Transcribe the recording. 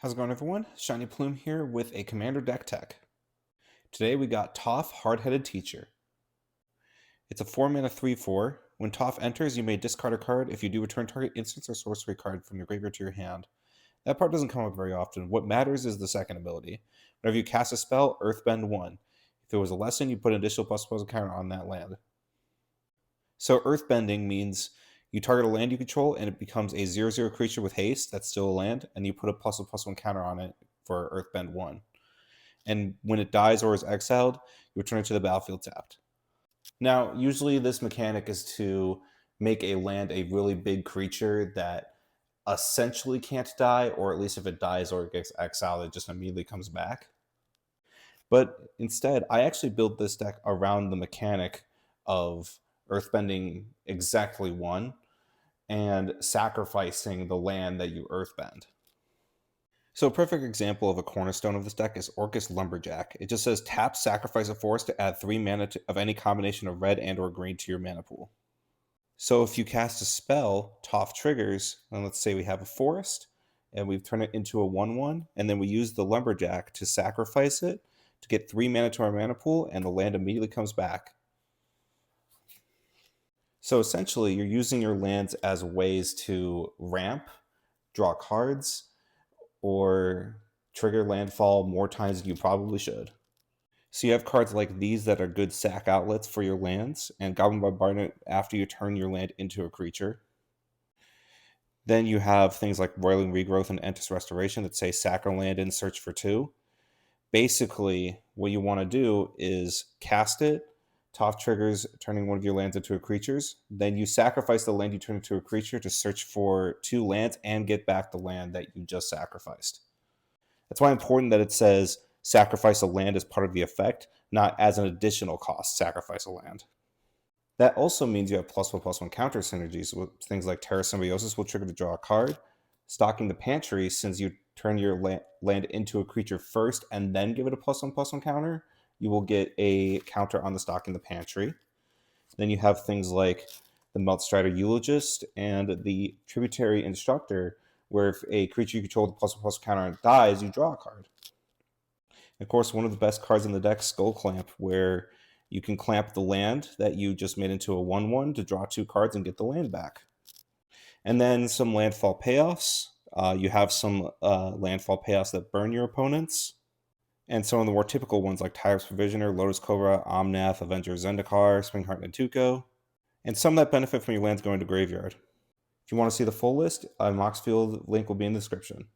How's it going, everyone? Shiny Plume here with a Commander deck tech. Today we got Toph, Hardheaded Teacher. It's a 4-mana 3/4. When Toph enters, you may discard a card. If you do, return target instance or sorcery card from your graveyard to your hand. That part doesn't come up very often. What matters is the second ability. Whenever you cast a spell, Earthbend 1. If there was a lesson, you put an additional +1 counter on that land. So Earthbending means you target a land you control and it becomes a 0/0 creature with haste, that's still a land, and you put a +1/+1 counter on it for Earthbend 1. And when it dies or is exiled, you return it to the battlefield tapped. Now, usually this mechanic is to make a land a really big creature that essentially can't die, or at least if it dies or it gets exiled, it just immediately comes back. But instead, I actually built this deck around the mechanic of Earthbending exactly 1 and sacrificing the land that you Earthbend. So a perfect example of a cornerstone of this deck is Orcus Lumberjack. It just says tap, sacrifice a forest to add 3 mana of any combination of red and or green to your mana pool. So if you cast a spell, Toph triggers, and let's say we have a forest, and we've turned it into a 1/1, and then we use the Lumberjack to sacrifice it to get 3 mana to our mana pool, and the land immediately comes back. So essentially, you're using your lands as ways to ramp, draw cards, or trigger landfall more times than you probably should. So you have cards like these that are good sack outlets for your lands, and Goblin Bombardment after you turn your land into a creature. Then you have things like Roiling Regrowth and Entis Restoration that say sack a land and search for 2. Basically, what you want to do is cast it, Toph triggers turning one of your lands into a creature's, then you sacrifice the land you turn into a creature to search for 2 lands and get back the land that you just sacrificed. That's why it's important that it says sacrifice a land as part of the effect, not as an additional cost, sacrifice a land. That also means you have +1/+1 counter synergies with things like Terra Symbiosis will trigger to draw a card. Stocking the Pantry, since you turn your land into a creature first and then give it a +1/+1 counter, you will get a counter on the Stocking the Pantry. Then you have things like the Meltstrider Eulogist and the Tributary Instructor, where if a creature you control with a +1/+1 counter dies, you draw a card. Of course, one of the best cards in the deck, Skull Clamp, where you can clamp the land that you just made into a 1/1 to draw 2 cards and get the land back. And then some Landfall payoffs. You have some Landfall payoffs that burn your opponents. And some of the more typical ones like Tyrus Provisioner, Lotus Cobra, Omnath, Avenger Zendikar, Springheart Nantuko. And some that benefit from your lands going to graveyard. If you want to see the full list, Moxfield link will be in the description.